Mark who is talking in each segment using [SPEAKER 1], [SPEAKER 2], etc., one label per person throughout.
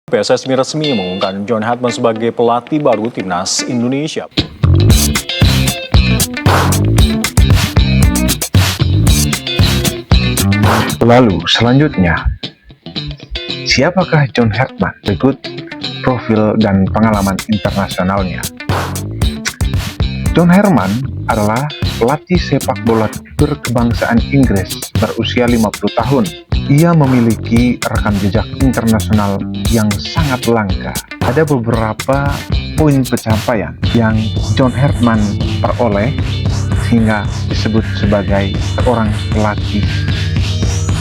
[SPEAKER 1] PSSI resmi mengumumkan John Hatman sebagai pelatih baru Timnas Indonesia.
[SPEAKER 2] Lalu selanjutnya, siapakah John Hatman? Berikut profil dan pengalaman internasionalnya. John Hatman adalah pelatih sepak bola berkebangsaan Inggris berusia 50 tahun. Ia memiliki rekam jejak internasional yang sangat langka. Ada beberapa poin pencapaian yang John Hatman peroleh sehingga disebut sebagai seorang pelatih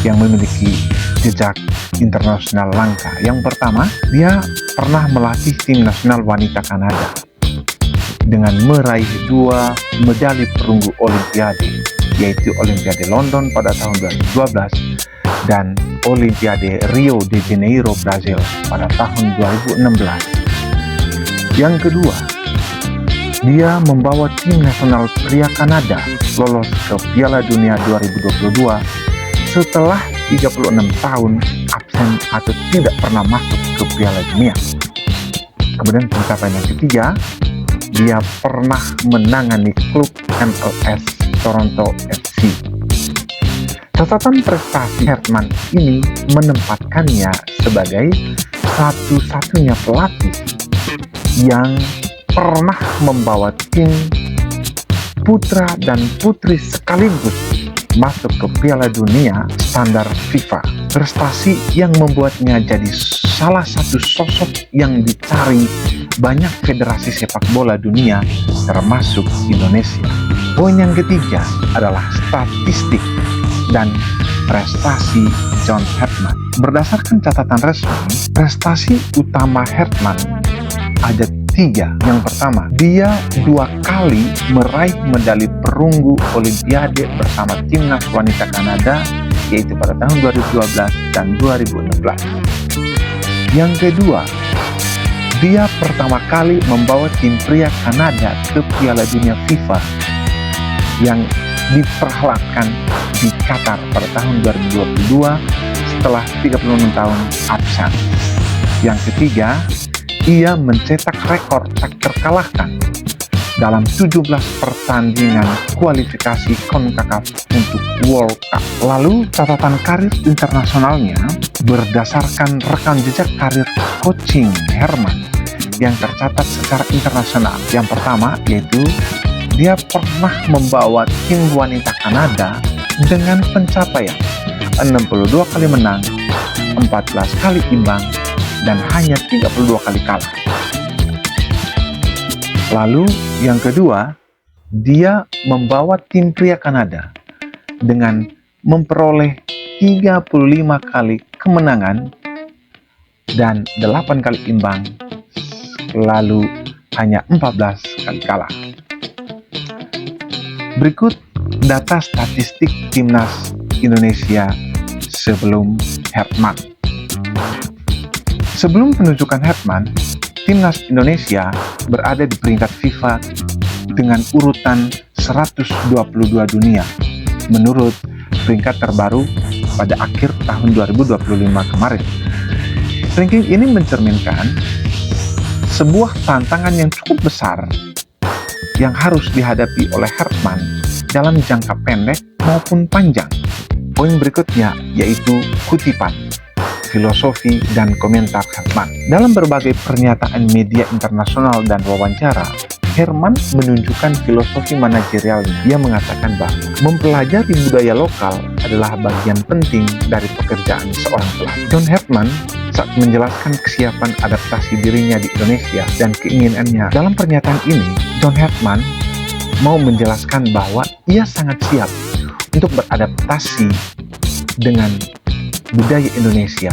[SPEAKER 2] yang memiliki jejak internasional langka. Yang pertama, dia pernah melatih tim nasional wanita Kanada dengan meraih 2 medali perunggu Olimpiade, yaitu Olimpiade London pada tahun 2012 dan Olimpiade Rio de Janeiro, Brazil pada tahun 2016. Yang kedua, dia membawa tim nasional pria Kanada lolos ke Piala Dunia 2022 setelah 36 tahun absen atau tidak pernah masuk ke Piala Dunia. Kemudian pencapaian yang ketiga, dia pernah menangani klub MLS Toronto FC. Catatan prestasi Hatman ini menempatkannya sebagai satu-satunya pelatih yang pernah membawa tim putra dan putri sekaligus masuk ke Piala Dunia standar FIFA. Prestasi yang membuatnya jadi salah satu sosok yang dicari banyak federasi sepak bola dunia, termasuk Indonesia. Poin yang ketiga adalah statistik dan prestasi John Hatman. Berdasarkan catatan resmi, prestasi utama Hatman ada 3. Yang pertama, dia 2 kali meraih medali perunggu Olimpiade bersama timnas wanita Kanada, yaitu pada tahun 2012 dan 2016. Yang kedua, dia pertama kali membawa tim pria Kanada ke Piala Dunia FIFA yang diperhelatkan di Qatar pada tahun 2022 setelah 36 tahun absen. Yang ketiga, ia mencetak rekor tak terkalahkan dalam 17 pertandingan kualifikasi CONCACAF untuk World Cup. Lalu catatan karir internasionalnya berdasarkan rekam jejak karir coaching Hatman yang tercatat secara internasional. Yang pertama yaitu dia pernah membawa tim wanita Kanada dengan pencapaian 62 kali menang, 14 kali imbang, dan hanya 32 kali kalah. Lalu yang kedua, dia membawa tim pria Kanada dengan memperoleh 35 kali kemenangan dan 8 kali imbang, lalu hanya 14 kali kalah. Berikut data statistik timnas Indonesia sebelum Hatman. Sebelum penunjukan Hatman, timnas Indonesia berada di peringkat FIFA dengan urutan 122 dunia menurut peringkat terbaru pada akhir tahun 2025 kemarin. Ranking ini mencerminkan sebuah tantangan yang cukup besar yang harus dihadapi oleh Hatman dalam jangka pendek maupun panjang. Poin berikutnya yaitu kutipan, filosofi, dan komentar Hatman. Dalam berbagai pernyataan media internasional dan wawancara, Hatman menunjukkan filosofi manajerialnya. Dia mengatakan bahwa mempelajari budaya lokal adalah bagian penting dari pekerjaan seorang pelatih. John Hatman saat menjelaskan kesiapan adaptasi dirinya di Indonesia dan keinginannya. Dalam pernyataan ini, John Hatman mau menjelaskan bahwa ia sangat siap untuk beradaptasi dengan budaya Indonesia.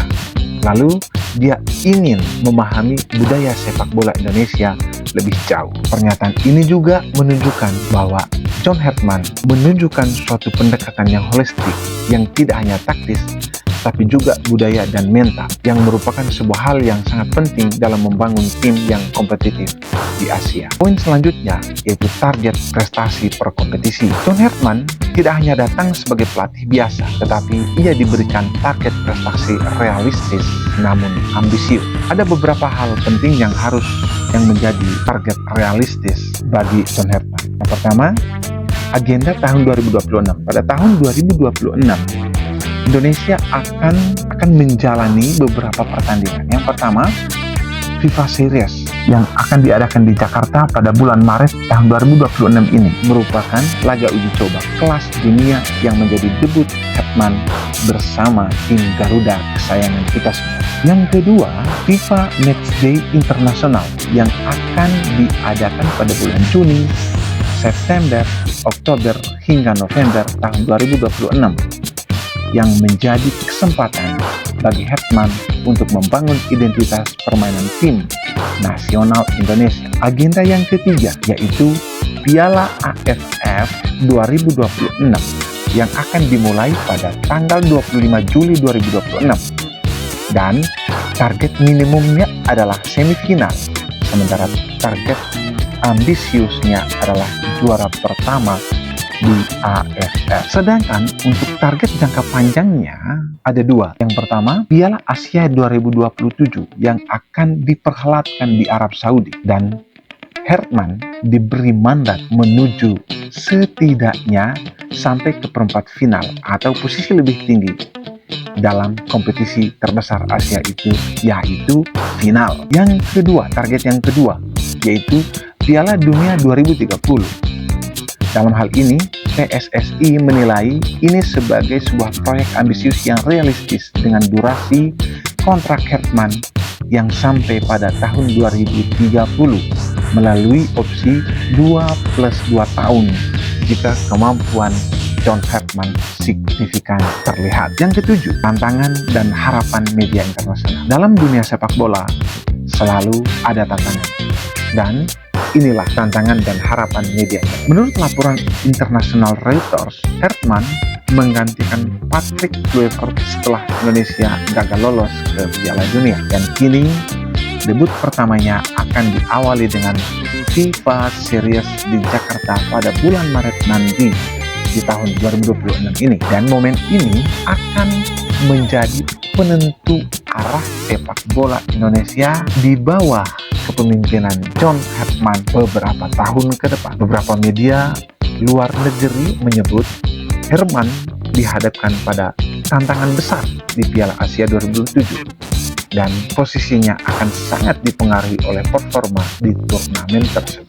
[SPEAKER 2] Lalu dia ingin memahami budaya sepak bola Indonesia lebih jauh. Pernyataan ini juga menunjukkan bahwa John Hatman menunjukkan suatu pendekatan yang holistik yang tidak hanya taktis tapi juga budaya dan mental yang merupakan sebuah hal yang sangat penting dalam membangun tim yang kompetitif di Asia. Poin selanjutnya yaitu target prestasi per kompetisi. John Herdman tidak hanya datang sebagai pelatih biasa, tetapi ia diberikan target prestasi realistis namun ambisius. Ada beberapa hal penting yang menjadi target realistis bagi John Herdman. Yang pertama, agenda tahun 2026. Pada tahun 2026, Indonesia akan menjalani beberapa pertandingan. Yang pertama, FIFA Series yang akan diadakan di Jakarta pada bulan Maret tahun 2026 ini merupakan laga uji coba kelas dunia yang menjadi debut Herdman bersama tim Garuda kesayangan kita semua. Yang kedua, FIFA Matchday Internasional yang akan diadakan pada bulan Juni, September, Oktober hingga November tahun 2026 yang menjadi kesempatan bagi Herdman untuk membangun identitas permainan tim nasional Indonesia. Agenda yang ketiga yaitu Piala AFF 2026 yang akan dimulai pada tanggal 25 Juli 2026 dan target minimumnya adalah semifinal, sementara target ambisiusnya adalah juara pertama di AFF. Sedangkan untuk target jangka panjangnya ada dua. Yang pertama, Piala Asia 2027 yang akan diperhelatkan di Arab Saudi, dan Herdman diberi mandat menuju setidaknya sampai ke perempat final atau posisi lebih tinggi dalam kompetisi terbesar Asia itu, yaitu final. Yang kedua, target yang kedua yaitu Piala Dunia 2030. Dalam hal ini, PSSI menilai ini sebagai sebuah proyek ambisius yang realistis dengan durasi kontrak Herdman yang sampai pada tahun 2030 melalui opsi 2+2 tahun jika kemampuan John Herdman signifikan terlihat. Yang ketujuh, tantangan dan harapan media internasional. Dalam dunia sepak bola selalu ada tantangan, dan inilah tantangan dan harapan media. Menurut laporan internasional Reuters, Herdman menggantikan Patrick Kluivert setelah Indonesia gagal lolos ke Piala Dunia, dan kini debut pertamanya akan diawali dengan FIFA Series di Jakarta pada bulan Maret nanti di tahun 2026 ini. Dan momen ini akan menjadi penentu arah sepak bola Indonesia di bawah kepemimpinan John Herdman beberapa tahun ke depan. Beberapa media luar negeri menyebut Herdman dihadapkan pada tantangan besar di Piala Asia 2027 dan posisinya akan sangat dipengaruhi oleh performa di turnamen tersebut.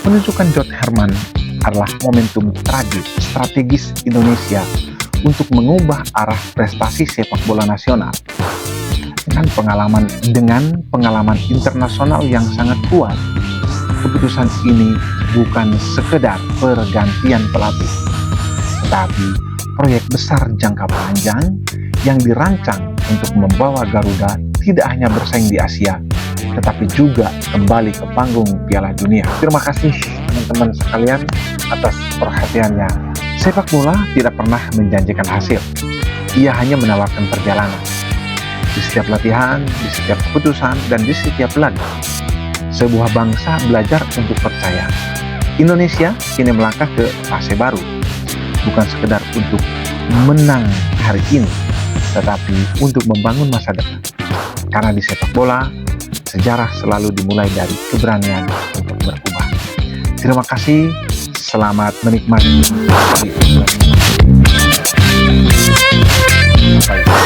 [SPEAKER 2] Penunjukan John Herdman adalah momentum strategis Indonesia untuk mengubah arah prestasi sepak bola nasional. Dengan pengalaman internasional yang sangat kuat, keputusan ini bukan sekedar pergantian pelatih, tetapi proyek besar jangka panjang yang dirancang untuk membawa Garuda tidak hanya bersaing di Asia, tetapi juga kembali ke panggung Piala Dunia. Terima kasih teman-teman sekalian atas perhatiannya. Sepak bola tidak pernah menjanjikan hasil. Ia hanya menawarkan perjalanan. Di setiap latihan, di setiap keputusan, dan di setiap laga, sebuah bangsa belajar untuk percaya. Indonesia kini melangkah ke fase baru, bukan sekedar untuk menang hari ini, tetapi untuk membangun masa depan. Karena di sepak bola, sejarah selalu dimulai dari keberanian untuk berubah. Terima kasih, selamat menikmati. Bye.